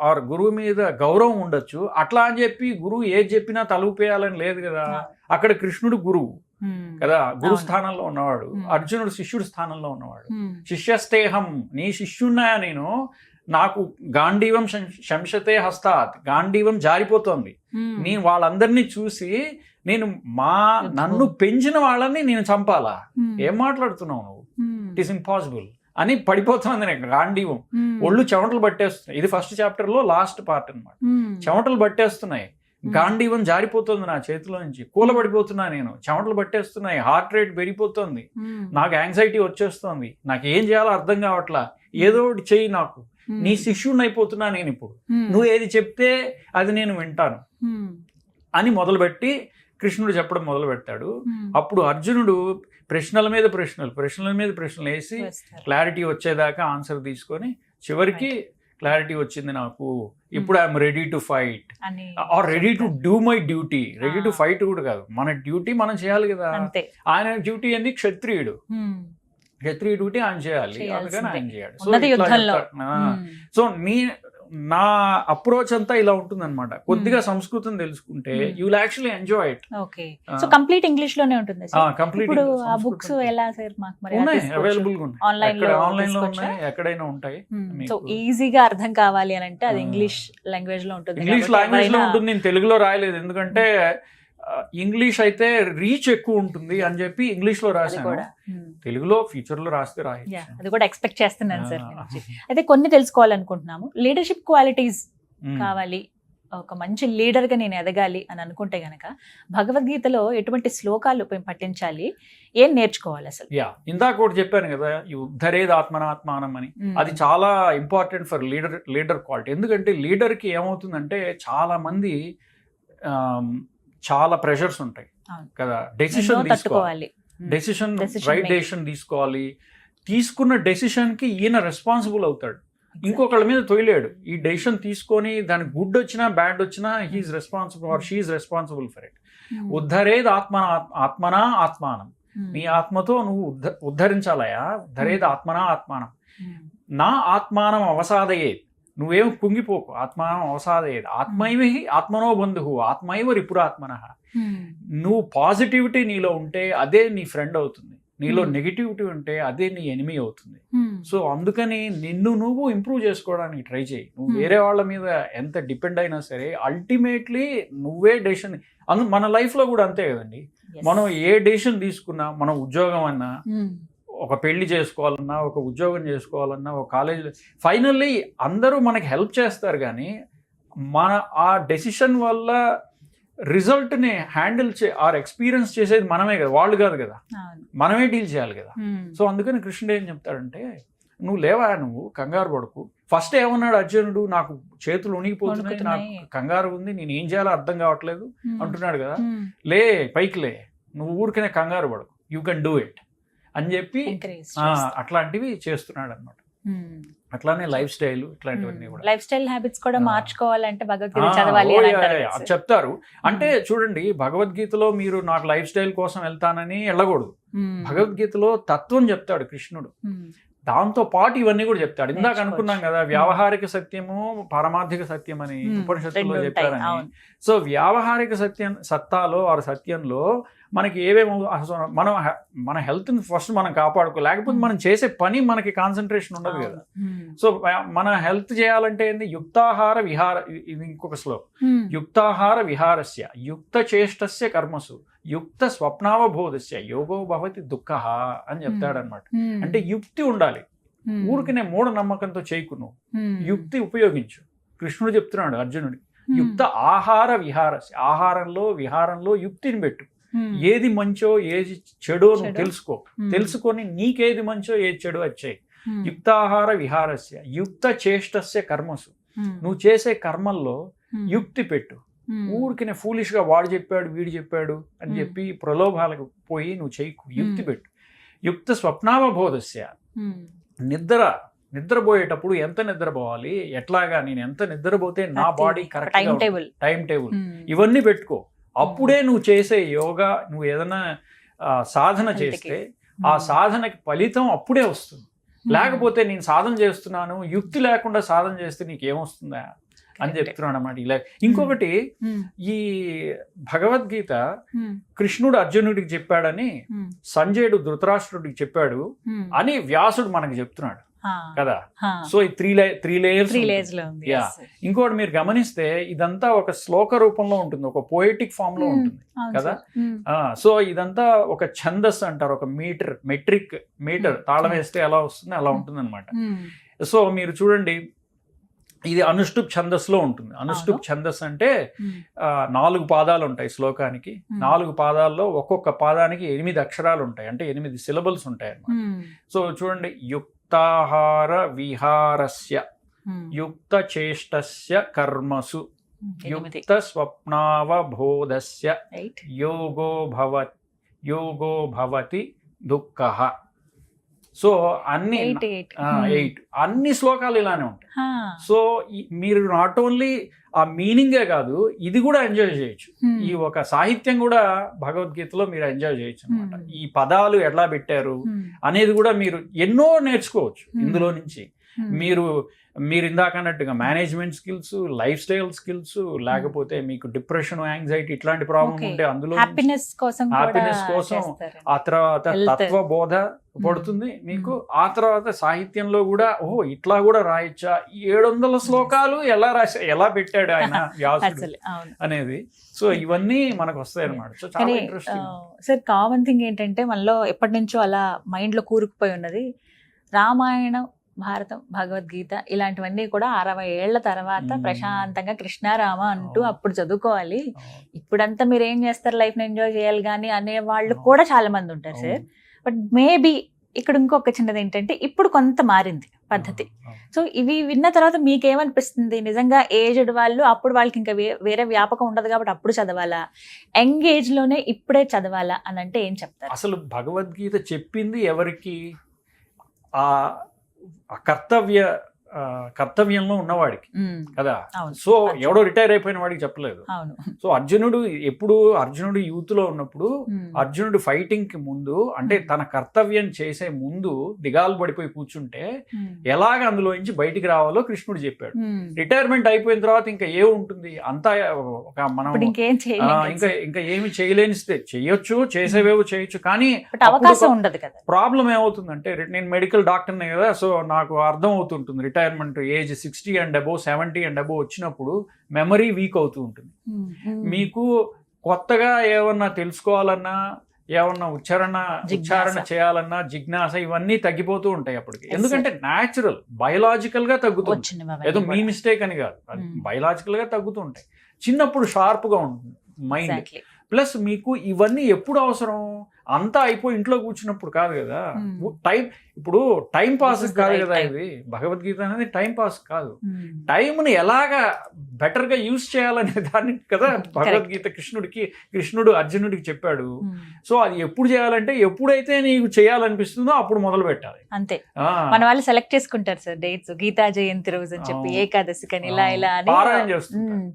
ఆర్ గురువు మీద గౌరవం ఉండొచ్చు, అట్లా అని చెప్పి గురువు ఏది చెప్పినా తలుపేయాలని లేదు కదా. అక్కడ కృష్ణుడు గురువు కదా, గురు స్థానంలో ఉన్నవాడు, అర్జునుడు శిష్యుడు స్థానంలో ఉన్నవాడు. శిష్యస్తేహం, నీ శిష్యున్నాయా నేను, నాకు గాంధీవం శంశతే హస్తాత్, గాంధీవం జారిపోతోంది, నేను వాళ్ళందరినీ చూసి నన్ను పెంచిన వాళ్ళని నేను చంపాలా, ఏం మాట్లాడుతున్నావు నువ్వు, ఇట్ ఈస్ ఇంపాసిబుల్ అని పడిపోతుంది నాకు గాంధీవం. ఒళ్ళు చెమటలు పట్టేస్తున్నాయి. ఇది ఫస్ట్ చాప్టర్ లో లాస్ట్ పార్ట్ అన్నమాట. చెమటలు పట్టేస్తున్నాయి, గాంధీవం జారిపోతుంది నా చేతిలో నుంచి, కూలబడిపోతున్నా నేను, చెమటలు పట్టేస్తున్నాయి, హార్ట్ రేట్ పెరిగిపోతుంది, నాకు యాంగ్జైటీ వచ్చేస్తుంది, నాకు ఏం చేయాలో అర్థం కావట్లా, ఏదో ఒకటి చెయ్యి, నాకు నీ శిష్యుడిని అయిపోతున్నా నేను ఇప్పుడు, నువ్వు ఏది చెప్తే అది నేను వింటాను అని మొదలుపెట్టి కృష్ణుడు చెప్పడం మొదలు పెడతాడు. అప్పుడు అర్జునుడు ప్రశ్నల మీద ప్రశ్నలు వేసి క్లారిటీ వచ్చేదాకా ఆన్సర్ తీసుకొని చివరికి క్లారిటీ వచ్చింది నాకు, ఇప్పుడు I'm ready to fight or ready to do my duty. Ready to fight కూడా కాదు, మన డ్యూటీ మనం చేయాలి కదా. ఆయన డ్యూటీ ఏంది, క్షత్రియుడు డ్యూటీ ఆయన చేయాలి, అందుకని ఆయన చేయాలి. సో నా అప్రోచ్ అంతా ఇలా ఉంటుంది అనమాట. కొద్దిగా సంస్కృతం తెలుసుకుంటే you will actually enjoy it. Okay, so complete English లోనే ఉంటుంది. ఇప్పుడు ఆ బుక్స్ ఎలా సార్ మాకు మరి అవైలబుల్ గా ఉన్నాయి, ఆన్లైన్ లో ఉన్నాయి, ఎక్కడైనా ఉంటాయి. సో ఈజీగా అర్థం కావాలి అని అంటే అది ఇంగ్లీష్ లాంగ్వేజ్ లో ఉంటుంది. ఇంగ్లీష్ లాంగ్వేజ్ లో ఉంటుంది, నేను తెలుగులో రాయలేదు ఎందుకంటే ఇంగ్లీష్ అయితే రీచ్ ఎక్కువ ఉంటుంది అని చెప్పి ఇంగ్లీష్ లో అది రాశాను. కూడా తెలుగులో ఫ్యూచర్ లో రాస్తే రాయొచ్చు. అది కూడా ఎక్స్పెక్ట్ చేస్తున్నాను సార్. అయితే కొన్ని తెలుసుకోవాలనుకుంటున్నాము. లీడర్షిప్ క్వాలిటీస్ కావాలి, ఒక మంచి లీడర్ గా నేను ఎదగాలి అని అనుకుంటే గనక భగవద్గీతలో ఎటువంటి శ్లోకాలు పఠించాలి, ఏం నేర్చుకోవాలి అసలు? ఇందాక కూడా చెప్పాను కదా, ఈ ఉద్ధరేది ఆత్మనాత్మానం అని. అది చాలా ఇంపార్టెంట్ ఫర్ లీడర్ క్వాలిటీ. ఎందుకంటే లీడర్ కి ఏమవుతుందంటే చాలా మంది చాలా ప్రెషర్స్ ఉంటాయి కదా. డెసిషన్ తీసుకోవాలి, రైట్ డెసిషన్ తీసుకోవాలి. తీసుకున్న డెసిషన్ కి ఈయన రెస్పాన్సిబుల్ అవుతాడు, ఇంకొకళ్ళ మీద తొయలేడు. ఈ డెసిషన్ తీసుకొని దానికి గుడ్ వచ్చినా బ్యాడ్ వచ్చినా he's responsible or she's responsible for it. ఉద్ధరేది ఆత్మనా ఆత్మానం. నీ ఆత్మతో నువ్వు ఉద్ధరించాలయా. ఉద్ధరేది ఆత్మనా ఆత్మానం. నా ఆత్మానం అవసాదయేది. నువ్వేం కుంగిపోకు. ఆత్మానం అవసాదయేది. ఆత్మైవ ఆత్మనో బంధువు ఆత్మైవ రిపురాత్మన. నువ్వు పాజిటివిటీ నీలో ఉంటే అదే నీ ఫ్రెండ్ అవుతుంది, నీలో నెగిటివిటీ ఉంటే అదే నీ ఎనిమీ అవుతుంది. సో అందుకని నిన్ను నువ్వు ఇంప్రూవ్ చేసుకోవడానికి ట్రై చేయి. నువ్వు వేరే వాళ్ళ మీద ఎంత డిపెండ్ అయినా సరే అల్టిమేట్లీ నువ్వే డెసిషన్. మన లైఫ్ లో కూడా అంతే కదండి. మనం ఏ డెసిషన్ తీసుకున్నా, మనం ఉద్యోగం అన్నా, ఒక పెళ్లి చేసుకోవాలన్నా, ఒక ఉద్యోగం చేసుకోవాలన్నా, ఒక కాలేజీలో, ఫైనల్లీ అందరూ మనకి హెల్ప్ చేస్తారు. కానీ మన ఆ డెసిషన్ వల్ల రిజల్ట్ని హ్యాండిల్ ఆర్ ఎక్స్పీరియన్స్ చేసేది మనమే కదా, వాళ్ళు కాదు కదా, మనమే డీల్ చేయాలి కదా. సో అందుకని కృష్ణుడు ఏం చెప్తాడంటే, నువ్వు లేవా, నువ్వు కంగారు పడకు. ఫస్ట్ ఏమన్నాడు అర్జునుడు, నాకు చేతులు ఉనిగిపోతున్నాయి, నాకు కంగారు ఉంది, నేను ఏం చేయాలో అర్థం కావట్లేదు అంటున్నాడు కదా. లే, పైకి లే, నువ్వు ఊరికనే కంగారు పడకు, యూ కెన్ డూ ఇట్ అని చెప్పి అట్లాంటివి చేస్తున్నాడు అనమాట. అట్లానే లైఫ్ స్టైల్, ఇట్లాంటివన్నీ కూడా లైఫ్ స్టైల్ హ్యాబిట్స్ కూడా మార్చుకోవాలంటే భగవద్గీత చదవాలి అని చెప్తారు. అంటే చూడండి, భగవద్గీతలో మీరు నాకు లైఫ్ స్టైల్ కోసం వెళ్తానని వెళ్ళకూడదు. భగవద్గీతలో తత్వం చెప్తాడు కృష్ణుడు, దాంతో పాటు ఇవన్నీ కూడా చెప్తాడు. ఇందాక అనుకున్నాం కదా, వ్యావహారిక సత్యము పారమార్థిక సత్యం అని ఉపనిషత్తులో చెప్పారని. సో వ్యావహారిక సత్తాలో ఆరు సత్యంలో మనకి ఏవేమో, మన హెల్త్ని ఫస్ట్ మనం కాపాడుకో, లేకపోతే మనం చేసే పని మనకి కాన్సన్ట్రేషన్ ఉండదు కదా. సో మన హెల్త్ చేయాలంటే ఏంది, యుక్తాహార విహార, ఇది ఇంకొక శ్లోకం, యుక్తాహార విహారస్య యుక్త చేష్టస్య కర్మసు యుక్త స్వప్నావబోధస్య యోగో భవతి దుఃఖః అని చెప్తాడనమాట. అంటే యుక్తి ఉండాలి, ఊరికనే మూఢ నమ్మకంతో చేయకు, నువ్వు యుక్తి ఉపయోగించు. కృష్ణుడు చెప్తున్నాడు అర్జునుడి, యుక్త ఆహార విహారస్య, ఆహారంలో విహారంలో యుక్తిని పెట్టు. ఏది మంచో ఏది చెడో నువ్వు తెలుసుకొని నీకేది మంచో ఏది చెడు వచ్చాయి. యుక్తాహార విహారస్య యుక్త చేష్టస్య కర్మసు, నువ్వు చేసే కర్మల్లో యుక్తి పెట్టు. ఊరికినే ఫూలిష్ గా వాడు చెప్పాడు వీడు చెప్పాడు అని చెప్పి ప్రలోభాలకు పోయి నువ్వు చేయకు, యుక్తి పెట్టు. యుక్త స్వప్నావబోధస్య, నిద్రపోయేటప్పుడు ఎంత నిద్రపోవాలి, ఎట్లాగా నేను ఎంత నిద్రపోతే నా బాడీ కరెక్ట్ టైం టేబుల్ ఇవన్నీ పెట్టుకో. అప్పుడే నువ్వు చేసే యోగా, నువ్వు ఏదైనా సాధన చేస్తే ఆ సాధనకి ఫలితం అప్పుడే వస్తుంది. లేకపోతే నేను సాధన చేస్తున్నాను, యుక్తి లేకుండా సాధన చేస్తే నీకేమొస్తుందా అని చెప్తున్నాడు అన్నమాట. ఇలా ఇంకొకటి, ఈ భగవద్గీత కృష్ణుడు అర్జునుడికి చెప్పాడని సంజయుడు ధృతరాష్ట్రుడికి చెప్పాడు అని వ్యాసుడు మనకి చెప్తున్నాడు కదా. సో ఈ త్రీ లేయర్స్. ఇంకోటి మీరు గమనిస్తే ఇదంతా ఒక శ్లోక రూపంలో ఉంటుంది, ఒక పోయిటిక్ ఫామ్ లో ఉంటుంది కదా. సో ఇదంతా ఒక ఛందస్ అంటారు, ఒక మీటర్ తాళం వేస్తే ఎలా వస్తుంది అలా ఉంటుంది అనమాట. సో మీరు చూడండి, ఇది అనుష్టుప్ ఛందస్లో ఉంటుంది. అనుష్టుప్ ఛందస్ అంటే 4 పాదాలు ఉంటాయి శ్లోకానికి. 4 పాదాల్లో ఒక్కొక్క పాదానికి 8 అక్షరాలు ఉంటాయి, అంటే 8 సిలబల్స్ ఉంటాయి అన్నమాట. సో చూడండి, యుక్తాహార విహారస్య యుక్త చేష్టస్య కర్మసు యుక్త స్వప్నావబోధస్య యోగో భవతి దుఃఖః. సో అన్ని శ్లోకాలు ఇలానే ఉంటాయి. సో మీరు నాట్ ఓన్లీ ఆ మీనింగే కాదు, ఇది కూడా ఎంజాయ్ చేయొచ్చు. ఈ ఒక సాహిత్యం కూడా భగవద్గీతలో మీరు ఎంజాయ్ చేయొచ్చు అనమాట. ఈ పదాలు ఎలా పెట్టారు అనేది కూడా మీరు ఎన్నో నేర్చుకోవచ్చు ఇందులో నుంచి. మీరు ఇందాక అన్నట్టుగా management skills, life style skills, లేకపోతే మీకు డిప్రెషన్, యాంగ్జైటీ ఇట్లాంటి ప్రాబ్లం ఉంటే అందులో హ్యాపీనెస్ కోసం ఆ తర్వాత తత్వబోధ పడుతుంది మీకు. ఆ తర్వాత సాహిత్యంలో కూడా ఇట్లా కూడా రాయొచ్చా, 700 శ్లోకాలు ఎలా పెట్టాడు ఆయన వ్యాసుడు అనేది. సో ఇవన్నీ మనకు వస్తాయి అన్నమాట. సో చాలా ఇంట్రెస్టింగ్. సార్ కామన్ థింగ్ ఏంటంటే మనలో ఎప్పటి నుంచో అలా మైండ్ లో కూరుకుపోయి ఉన్నది, రామాయణం, భారతం, భగవద్గీత ఇలాంటివన్నీ కూడా 60 ఏళ్ల తర్వాత ప్రశాంతంగా కృష్ణారామ అంటూ అప్పుడు చదువుకోవాలి. ఇప్పుడంతా మీరు ఏం చేస్తారు, లైఫ్ ని ఎంజాయ్ చేయాలి కానీ అనే వాళ్ళు కూడా చాలా మంది ఉంటారు సార్. బట్ మేబీ ఇక్కడ ఇంకొక చిన్నది ఏంటంటే ఇప్పుడు కొంత మారింది పద్ధతి. సో ఇవి విన్న తర్వాత మీకేమనిపిస్తుంది, నిజంగా ఏజ్డ్ వాళ్ళు అప్పుడు వాళ్ళకి ఇంకా వేరే వ్యాపకం ఉండదు కాబట్టి అప్పుడు చదవాలా, యంగ్ ఏజ్ లోనే ఇప్పుడే చదవాలా అని అంటే ఏం చెప్తారు? అసలు భగవద్గీత చెప్పింది ఎవరికి? ఆ కర్తవ్యంలో ఉన్నవాడికి కదా. సో ఎవడో రిటైర్ అయిపోయిన వాడికి చెప్పలేదు. సో అర్జునుడు యూత్ లో ఉన్నప్పుడు, అర్జునుడు ఫైటింగ్ కి ముందు అంటే తన కర్తవ్యం చేసే ముందు దిగాలు పడిపోయి కూర్చుంటే ఎలాగ అందులో నుంచి బయటికి రావాలో కృష్ణుడు చెప్పాడు. రిటైర్మెంట్ అయిపోయిన తర్వాత ఇంకా ఏముంటుంది, అంతా మనం ఇంకా ఏమి చేయలేని చెయ్యొచ్చు, చేసేవేవో చేయొచ్చు, కానీ అవకాశం ఉండదు కదా. ప్రాబ్లం ఏమవుతుందంటే, నేను మెడికల్ డాక్టర్నే కదా, సో నాకు అర్థం అవుతుంటుంది retirement age 60 and above 70 and above వచ్చినప్పుడు మెమరీ వీక్ అవుతూ ఉంటుంది. మీకు కొత్తగా ఏమన్నా తెలుసుకోవాలన్నా, ఏమన్నా ఉచ్చారణ చేయాలన్నా జిజ్ఞాస ఇవన్నీ తగ్గిపోతూ ఉంటాయి అప్పటికి. ఎందుకంటే న్యాచురల్ బయలాజికల్ గా తగ్గుతుంది, ఏదో మీ మిస్టేక్ అని కాదు, బయలాజికల్ గా తగ్గుతూ ఉంటాయి. చిన్నప్పుడు షార్ప్ గా ఉంటుంది మైండ్. ప్లస్ మీకు ఇవన్నీ ఎప్పుడు అవసరం, అంతా అయిపోయి ఇంట్లో కూర్చున్నప్పుడు కాదు కదా. ఇప్పుడు టైం పాస్ కాదు కదా ఇది. భగవద్గీత అనేది టైం పాస్ కాదు, టైంని ఎలాగా బెటర్ గా యూజ్ చేయాలనే దాన్ని కదా భగవద్గీత కృష్ణుడు అర్జునుడికి చెప్పాడు. సో అది ఎప్పుడు చేయాలంటే, ఎప్పుడైతే నీకు చేయాలనిపిస్తుందో అప్పుడు మొదలు పెట్టాలి. అంతే. మన వాళ్ళు సెలెక్ట్ చేసుకుంటారు సార్ డేట్స్, గీతా జయంతి రోజు అని చెప్పి, ఏకాదశి కని ఇలా అని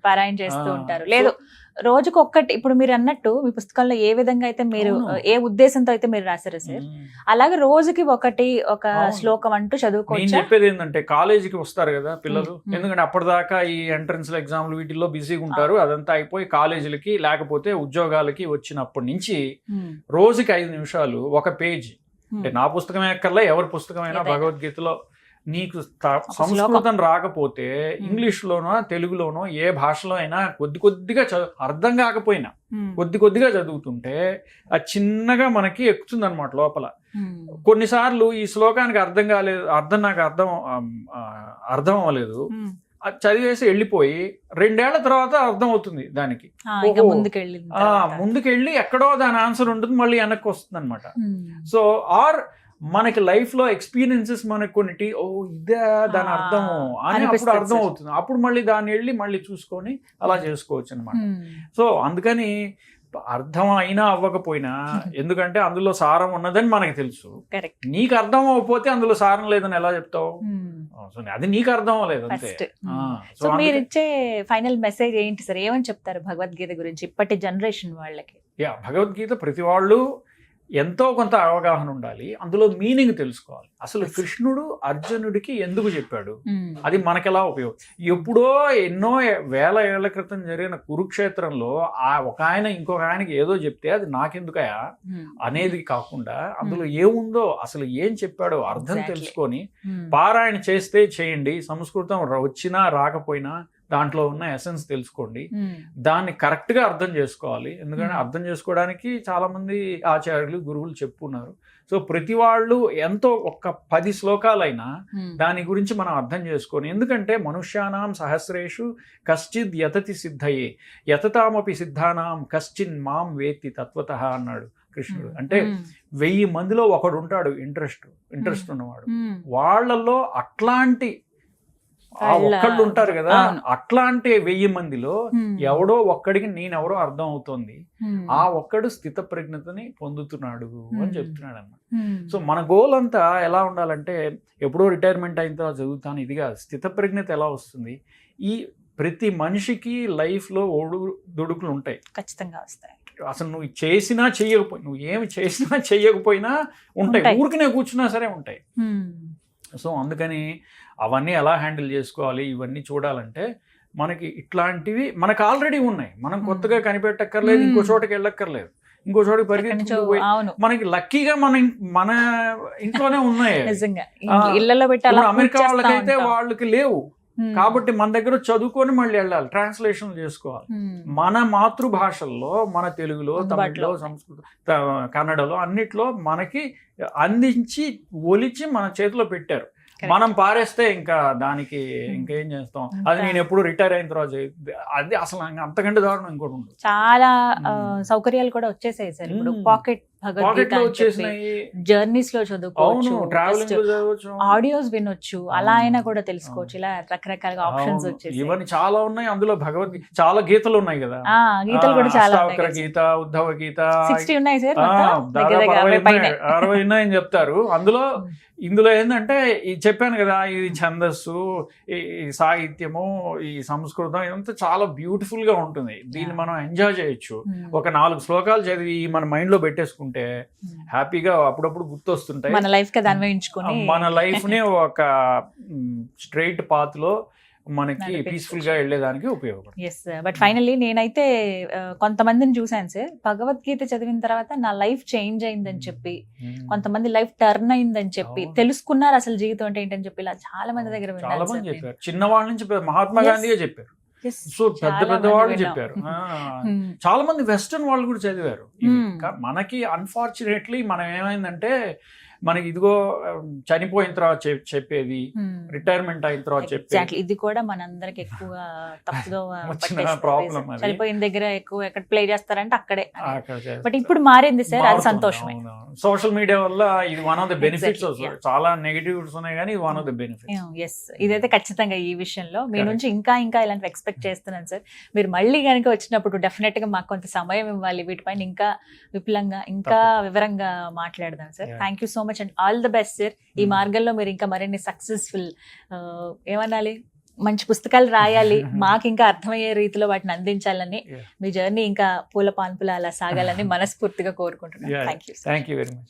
పారాయణ చేస్తూ ఉంటారు. లేదు రోజుకు ఒక్కటి, ఇప్పుడు మీరు అన్నట్టు మీ పుస్తకంలో ఏ విధంగా అయితే మీరు ఏ ఉద్దేశంతో అయితే మీరు రాశారు సార్, అలాగే రోజుకి ఒక శ్లోకం అంటూ చదువుకోవచ్చు. నేను చెప్పేది ఏంటంటే, కాలేజీకి వస్తారు కదా పిల్లలు, ఎందుకంటే అప్పటిదాకా ఈ ఎంట్రన్స్ ఎగ్జామ్లు వీటిల్లో బిజీగా ఉంటారు, అదంతా అయిపోయి కాలేజీలకి లేకపోతే ఉద్యోగాలకి వచ్చినప్పటి నుంచి రోజుకి 5 నిమిషాలు ఒక పేజీ, అంటే నా పుస్తకమే అక్కర్లే, ఎవరి పుస్తకమైనా భగవద్గీతలో నీకు సంస్కృతం రాకపోతే ఇంగ్లీష్లోనో తెలుగులోనో ఏ భాషలో అయినా కొద్దిగా అర్థం కాకపోయినా కొద్దిగా చదువుతుంటే అది చిన్నగా మనకి ఎక్కుతుంది అనమాట లోపల. కొన్నిసార్లు ఈ శ్లోకానికి నాకు అర్థం అవ్వలేదు, చదివేసి వెళ్ళిపోయి 2 ఏళ్ల తర్వాత అర్థం అవుతుంది దానికి, ముందుకెళ్ళి ఎక్కడో దాని ఆన్సర్ ఉంటుంది, మళ్ళీ వెనక్కి వస్తుంది అనమాట. సో మనకి లైఫ్ లో ఎక్స్పీరియన్సెస్ మనకు కొన్నిటి ఇదే దాని అర్థం అని అప్పుడు అర్థం అవుతుంది, అప్పుడు మళ్ళీ దాన్ని వెళ్ళి మళ్ళీ చూసుకొని అలా చేసుకోవచ్చు అనమాట. సో అందుకని అర్థం అయినా అవ్వకపోయినా, ఎందుకంటే అందులో సారం ఉన్నదని మనకి తెలుసు, నీకు అర్థం అవ్వకపోతే అందులో సారం లేదని ఎలా చెప్తావు? అది నీకు అర్థం అవ్వలేదు అంతే. సో మీరు ఇచ్చే ఫైనల్ మెసేజ్ ఏంటి సార్, ఏమని చెప్తారు భగవద్గీత గురించి ఇప్పటి జనరేషన్ వాళ్ళకి? భగవద్గీత ప్రతి వాళ్ళు ఎంతో కొంత అవగాహన ఉండాలి, అందులో మీనింగ్ తెలుసుకోవాలి. అసలు కృష్ణుడు అర్జునుడికి ఎందుకు చెప్పాడు, అది మనకెలా ఉపయోగం. ఎప్పుడో ఎన్నో వేల ఏళ్ల క్రితం జరిగిన కురుక్షేత్రంలో ఒక ఆయన ఇంకొక ఆయనకి ఏదో చెప్తే అది నాకెందుకయా అనేది కాకుండా, అందులో ఏముందో అసలు ఏం చెప్పాడో అర్థం తెలుసుకొని పారాయణ చేస్తే చేయండి, సంస్కృతం వచ్చినా రాకపోయినా దాంట్లో ఉన్న ఎసెన్స్ తెలుసుకోండి, దాన్ని కరెక్ట్ గా అర్థం చేసుకోవాలి. ఎందుకంటే అర్థం చేసుకోవడానికి చాలా మంది ఆచార్యులు గురువులు చెప్పున్నారు. సో ప్రతి వాళ్ళు ఎంతో 10 శ్లోకాలైనా దాని గురించి మనం అర్థం చేసుకొని, ఎందుకంటే మనుష్యానాం సహస్రేషు కశ్చిద్ యతతి సిద్ధయే యతతామపి సిద్ధానాం కశ్చిన్ మాం వేత్తి తత్వతః అన్నాడు కృష్ణుడు. అంటే 1000 మందిలో ఒకడు ఉంటాడు ఇంట్రెస్ట్ ఉన్నవాడు, వాళ్ళల్లో అట్లాంటి ఒక్కళ్ళు ఉంటారు కదా, అట్లాంటి 1000 మందిలో ఎవడో ఒక్కడికి నేనెవరో అర్థం అవుతోంది, ఆ ఒక్కడు స్థిత ప్రజ్ఞతని పొందుతున్నాడు అని చెప్తున్నాడు అన్నమాట. సో మన గోల్ అంతా ఎలా ఉండాలంటే, ఎప్పుడో రిటైర్మెంట్ అయిన తర్వాత చదువుతాను ఇదిగా, స్థిత ప్రజ్ఞత ఎలా వస్తుంది? ఈ ప్రతి మనిషికి లైఫ్ లో ఒడుదుడుకులు ఉంటాయి, ఖచ్చితంగా వస్తాయి. అసలు నువ్వు నువ్వు ఏమి చేసినా చెయ్యకపోయినా ఉంటాయి, ఊరికినే కూర్చున్నా సరే ఉంటాయి. సో అందుకని అవన్నీ ఎలా హ్యాండిల్ చేసుకోవాలి ఇవన్నీ చూడాలంటే మనకి ఇట్లాంటివి మనకు ఆల్రెడీ ఉన్నాయి, మనం కొత్తగా కనిపెట్టక్కర్లేదు, ఇంకో చోటకి వెళ్ళక్కర్లేదు, ఇంకో చోటకి పరిగెత్తుకుంటూ పోయి మనకి లక్కీగా మన ఇంట్లోనే ఉన్నాయి. అమెరికా వాళ్ళకైతే వాళ్ళకి లేవు కాబట్టి మన దగ్గర చదువుకొని మళ్ళీ వెళ్ళాలి, ట్రాన్స్లేషన్ చేసుకోవాలి. మన మాతృభాషల్లో, మన తెలుగులో, తమిళ్లో, సంస్కృత, కన్నడలో అన్నిట్లో మనకి అందించి ఒలిచి మన చేతిలో పెట్టారు. మనం పారేస్తే ఇంకా దానికి ఇంకేం చేస్తాం. అది నేను ఎప్పుడు రిటైర్ అయిన తర్వాత అది అసలు అంతకంటే దారుణం ఇంకోటి ఉండదు. చాలా సౌకర్యాలు కూడా వచ్చేసాయి సార్ ఇప్పుడు. పాకెట్ జర్నీస్ లో చదువుకోవచ్చు, ఆడియోస్ వినొచ్చు, అలా అయినా కూడా తెలుసుకోవచ్చు. ఇలా రకరకాలుగా ఆప్షన్స్ వచ్చేసి ఇవన్నీ చాలా ఉన్నాయి. అందులో భగవద్గీత చాలా గీతలు ఉన్నాయి కదా, గీతలు కూడా చాలా గీత, ఉద్ధవ గీత 60 ఉన్నాయి సార్, 60 ఉన్నాయని చెప్తారు. ఇందులో ఏంటంటే చెప్పాను కదా, ఇది ఛందస్సు, ఈ సాహిత్యము, ఈ సంస్కృతం, ఇదంతా చాలా బ్యూటిఫుల్ గా ఉంటుంది. దీన్ని మనం ఎంజాయ్ చేయొచ్చు. ఒక 4 శ్లోకాలు చదివి మన మైండ్ లో పెట్టేసుకుంటే హ్యాపీగా అప్పుడప్పుడు గుర్తొస్తుంటాయి. మన లైఫ్ కి అన్వయించుకొని మన లైఫ్ ని ఒక స్ట్రైట్ పాత్ లో మనకి పీస్ఫుల్ గా వెళ్ళేదానికి ఉపయోగపడుతుంది. ఎస్, బట్ ఫైనల్లీ నేనైతే కొంతమందిని చూసాను సార్, భగవద్గీత చదివిన తర్వాత నా లైఫ్ చేంజ్ అయిందని చెప్పి, కొంతమంది లైఫ్ టర్న్ అయిందని చెప్పి, తెలుసుకున్నారు అసలు జీవితం అంటే ఏంటని చెప్పి, ఇలా చాలా మంది దగ్గర చాలా మంది చెప్పారు. చిన్నవాళ్ళ నుంచి మహాత్మా గాంధీయే చెప్పారు, సో పెద్ద వాళ్ళు చెప్పారు, చాలా మంది వెస్టర్న్ వాళ్ళు కూడా చదివారు. మనకి అన్ఫార్చునేట్లీ మనం ఏమైందంటే, మనకి ఇదిగో చనిపోయిన తర్వాత చెప్పేది, రిటైర్మెంట్ అయిన తర్వాత చెప్పేది, ఇది కూడా మనందరికి ఎక్కువ తప్పుదో ప్రాబ్లం. చనిపోయిన దగ్గర ఎక్కువ ఎక్కడ ప్లే చేస్తారంటే అక్కడే. బట్ ఇప్పుడు మారింది సార్, అది సంతోషమే. సోషల్ మీడియా వల్ల ఇది వన్ ఆఫ్ ద బెనిఫిట్స్. చాలా నెగటివ్స్ ఉన్నాయి కానీ one of the benefits. Yes, ఇదైతే ఖచ్చితంగా ఈ విషయంలో మీ నుంచి ఇంకా ఇలాంటి ఎక్స్పెక్ట్ చేస్తున్నాను సార్. మీరు మళ్ళీ కనుక వచ్చినప్పుడు డెఫినెట్ గా మాకు కొంత సమయం ఇవ్వాలి, వీటిపైన ఇంకా విపులంగా ఇంకా వివరంగా మాట్లాడదాం sir. Thank you so much and all the best sir. ఈ మార్గంలో మీరు ఇంకా మరిన్ని సక్సెస్ఫుల్ ఏమనాలి, మంచి పుస్తకాలు రాయాలి, మాకు ఇంకా అర్థమయ్యే రీతిలో వాటిని అందించాలని, మీ జర్నీ ఇంకా పూల పాన్పుల అలా సాగాలని మనస్ఫూర్తిగా కోరుకుంటున్నాను. Thank you very much.